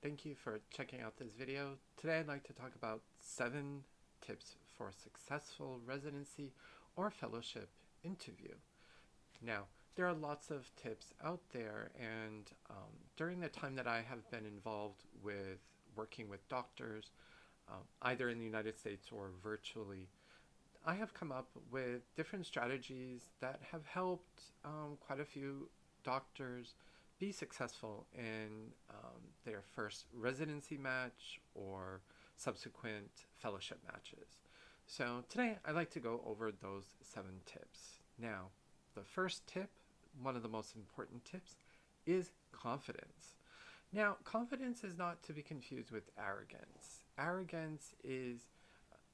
Thank you for checking out this video. Today I'd like to talk about 7 tips for a successful residency or fellowship interview. Now, there are lots of tips out there, and during the time that I have been involved with working with doctors, either in the United States or virtually, I have come up with different strategies that have helped quite a few doctors be successful in their first residency match or subsequent fellowship matches. So today I'd like to go over those 7 tips. Now, the first tip, one of the most important tips, is confidence. Now, confidence is not to be confused with arrogance. Arrogance is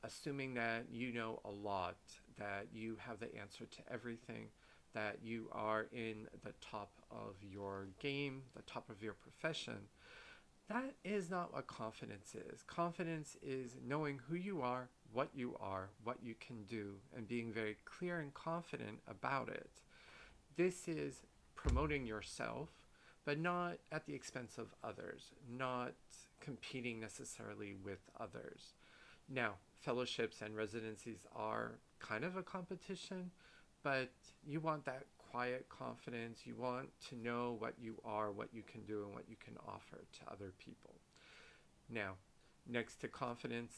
assuming that you know a lot, that you have the answer to everything, that you are in the top of your game, the top of your profession. That is not what confidence is. Confidence is knowing who you are, what you can do, and being very clear and confident about it. This is promoting yourself, but not at the expense of others, not competing necessarily with others. Now, fellowships and residencies are kind of a competition, but you want that quiet confidence. You want to know what you are, what you can do, and what you can offer to other people. Now, next to confidence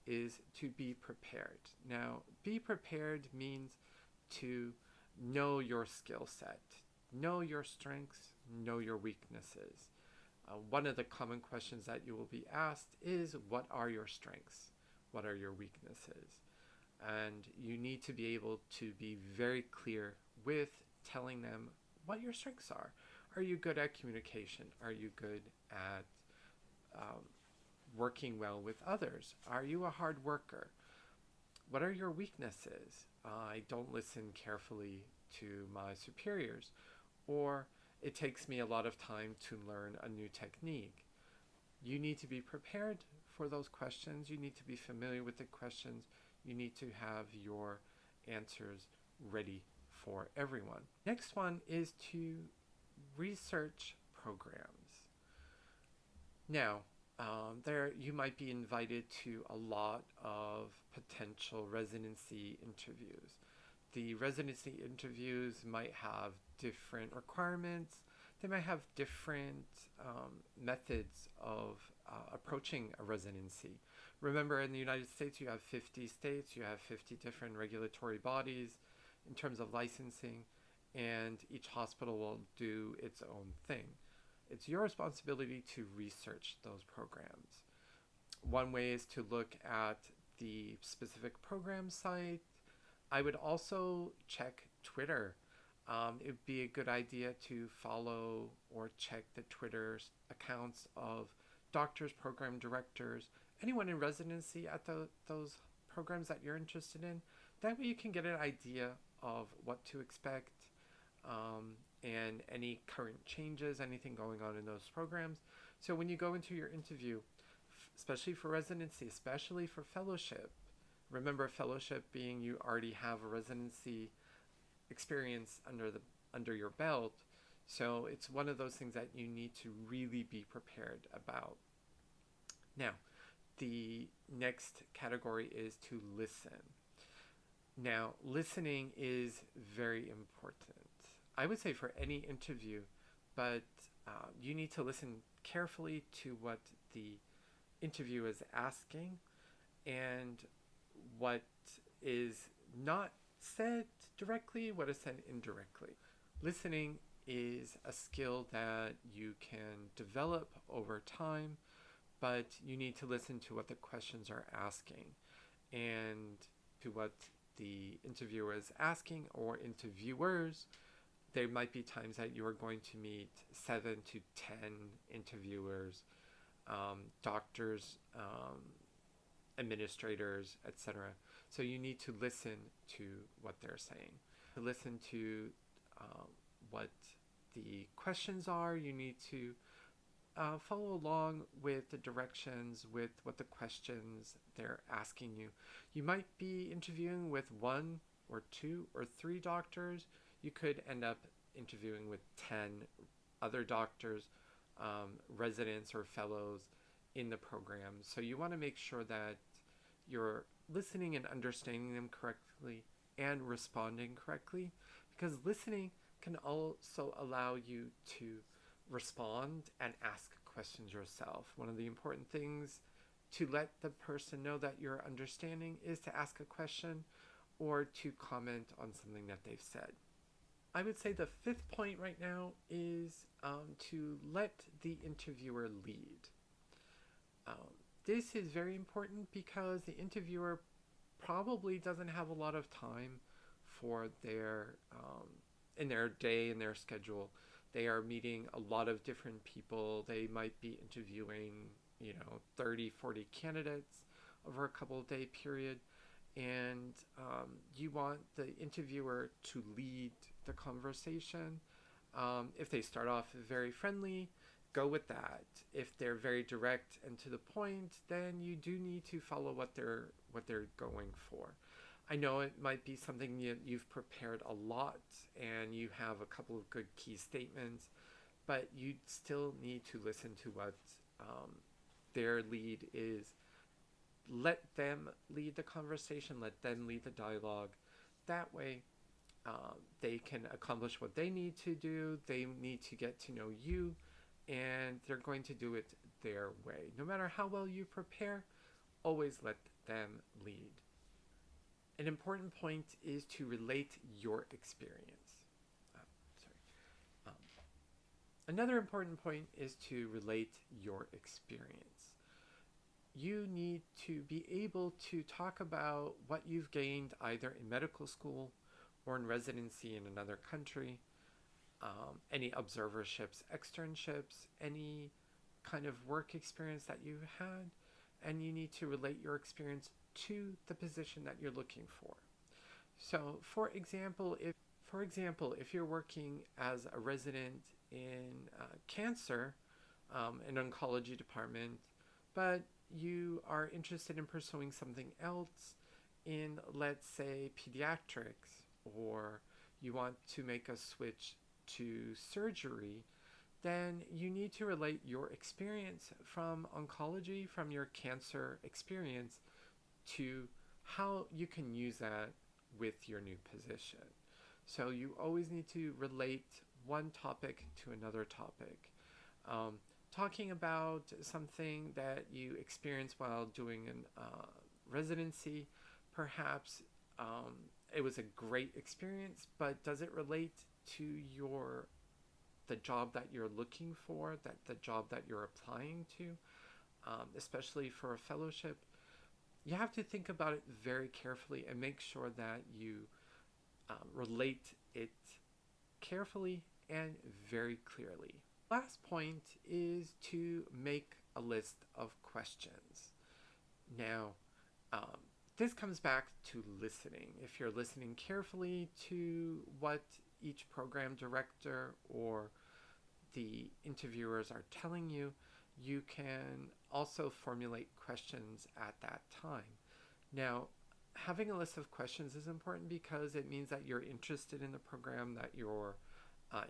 is to be prepared. Now, be prepared means to know your skill set, know your strengths, know your weaknesses. One of the common questions that you will be asked is, what are your strengths? What are your weaknesses? And you need to be able to be very clear with telling them what your strengths are. Are you good at communication? Are you good at working well with others? Are you a hard worker? What are your weaknesses? I don't listen carefully to my superiors, or it takes me a lot of time to learn a new technique. You need to be prepared for those questions. You need to be familiar with the questions. You need to have your answers ready for everyone. Next one is to research programs. Now, there you might be invited to a lot of potential residency interviews. The residency interviews might have different requirements. They might have different methods of approaching a residency. Remember, in the United States, you have 50 states, you have 50 different regulatory bodies in terms of licensing, and each hospital will do its own thing. It's your responsibility to research those programs. One way is to look at the specific program site. I would also check Twitter. It would be a good idea to follow or check the Twitter accounts of doctors, program directors, anyone in residency at those programs that you're interested in. That way you can get an idea of what to expect and any current changes, anything going on in those programs. So when you go into your interview, especially for residency, especially for fellowship, remember fellowship being you already have a residency experience under your belt. So it's one of those things that you need to really be prepared about. Now, the next category is to listen. Now, listening is very important. I would say for any interview, but you need to listen carefully to what the interview is asking and what is not said directly, what is said indirectly. Listening is a skill that you can develop over time, but you need to listen to what the questions are asking and to what the interviewer is asking, or interviewers. There might be times that you are going to meet 7 to 10 interviewers, doctors, administrators, etc. So you need to listen to what they're saying. To listen to what the questions are, you need to follow along with the directions, with what the questions they're asking you. You might be interviewing with 1 or 2 or 3 doctors. You could end up interviewing with 10 other doctors. residents or fellows in the program. So you want to make sure that you're listening and understanding them correctly and responding correctly, because listening can also allow you to respond and ask questions yourself. One of the important things to let the person know that you're understanding is to ask a question or to comment on something that they've said. I would say the fifth point right now is to let the interviewer lead. This is very important because the interviewer probably doesn't have a lot of time for in their day, in their schedule. They are meeting a lot of different people. They might be interviewing, 30, 40 candidates over a couple of day period. And you want the interviewer to lead the conversation. If they start off very friendly, go with that. If they're very direct and to the point, then you do need to follow what they're going for. I know it might be something you've prepared a lot and you have a couple of good key statements, but you still need to listen to what their lead is. Let them lead the conversation, let them lead the dialogue. That way, they can accomplish what they need to do. They need to get to know you, and they're going to do it their way. No matter how well you prepare, always let them lead. An important point is to relate your experience. Another important point is to relate your experience. You need to be able to talk about what you've gained either in medical school or in residency in another country, any observerships, externships, any kind of work experience that you had, and you need to relate your experience to the position that you're looking for. So, for example, if you're working as a resident in cancer, an oncology department, but you are interested in pursuing something else in, let's say, pediatrics, or you want to make a switch to surgery, then you need to relate your experience from oncology, from your cancer experience, to how you can use that with your new position. So you always need to relate one topic to another topic. Talking about something that you experienced while doing a residency, perhaps it was a great experience, but does it relate to the job that you're looking for, the job that you're applying to, especially for a fellowship? You have to think about it very carefully and make sure that you relate it carefully and very clearly. Last point is to make a list of questions. Now, this comes back to listening. If you're listening carefully to what each program director or the interviewers are telling you, you can also formulate questions at that time. Now, having a list of questions is important because it means that you're interested in the program, that you're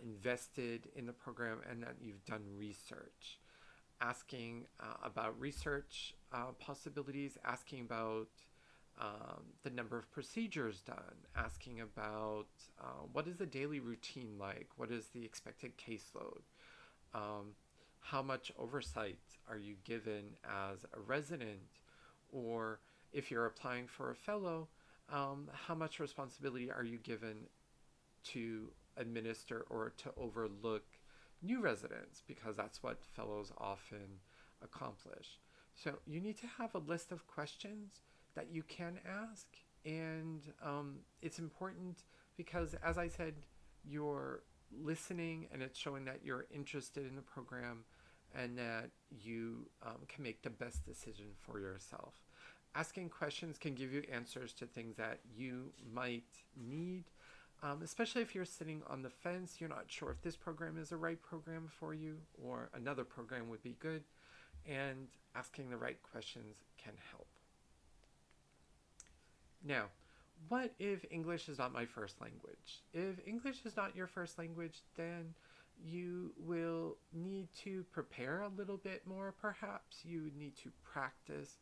invested in the program, and that you've done research. Asking about research possibilities, asking about the number of procedures done, asking about what is the daily routine like, what is the expected caseload, how much oversight are you given as a resident, or if you're applying for a fellow, how much responsibility are you given to administer or to overlook new residents, because that's what fellows often accomplish. So you need to have a list of questions that you can ask, and it's important because, as I said, you're listening and it's showing that you're interested in the program and that you can make the best decision for yourself. Asking questions can give you answers to things that you might need, especially if you're sitting on the fence, you're not sure if this program is the right program for you or another program would be good, and asking the right questions can help. Now, what if English is not my first language? If English is not your first language, then you will need to prepare a little bit more, perhaps. You would need to practice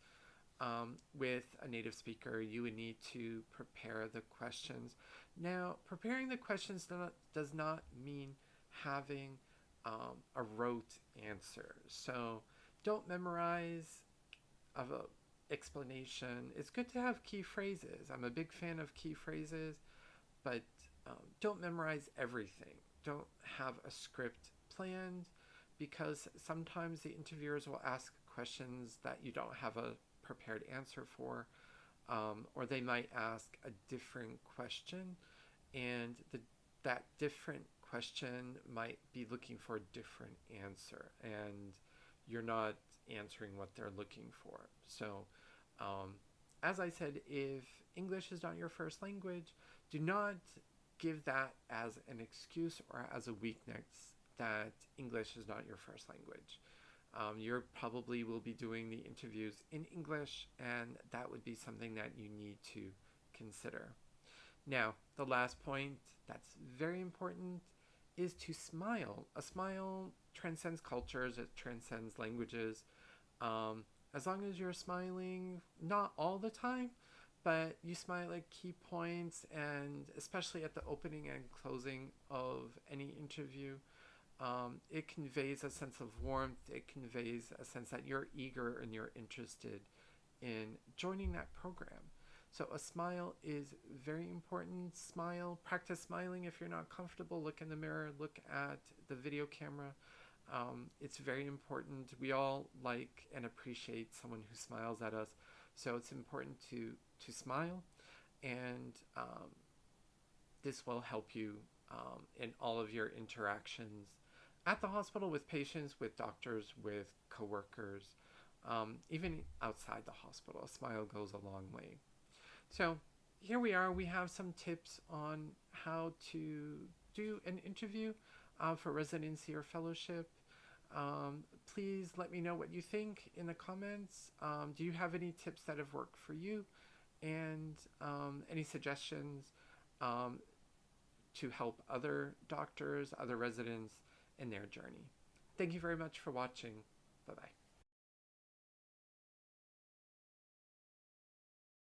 with a native speaker. You would need to prepare the questions. Now, preparing the questions does not mean having a rote answer. So don't memorize of a explanation. It's good to have key phrases. I'm a big fan of key phrases, but don't memorize everything. Don't have a script planned, because sometimes the interviewers will ask questions that you don't have a prepared answer for, or they might ask a different question, and that different question might be looking for a different answer, and you're not answering what they're looking for. So, as I said, if English is not your first language, do not give that as an excuse or as a weakness that English is not your first language. You probably will be doing the interviews in English, and that would be something that you need to consider. Now, the last point that's very important is to smile. A smile transcends cultures, it transcends languages. As long as you're smiling, not all the time, but you smile at key points, and especially at the opening and closing of any interview, it conveys a sense of warmth. It conveys a sense that you're eager and you're interested in joining that program. So a smile is very important. Smile, practice smiling. If you're not comfortable, look in the mirror, look at the video camera. It's very important. We all like and appreciate someone who smiles at us. So it's important to smile, and this will help you in all of your interactions at the hospital, with patients, with doctors, with coworkers, even outside the hospital. A smile goes a long way. So here we are. We have some tips on how to do an interview for residency or fellowship. Please let me know what you think in the comments. Do you have any tips that have worked for you, and any suggestions to help other doctors, other residents in their journey? Thank you very much for watching. Bye-bye.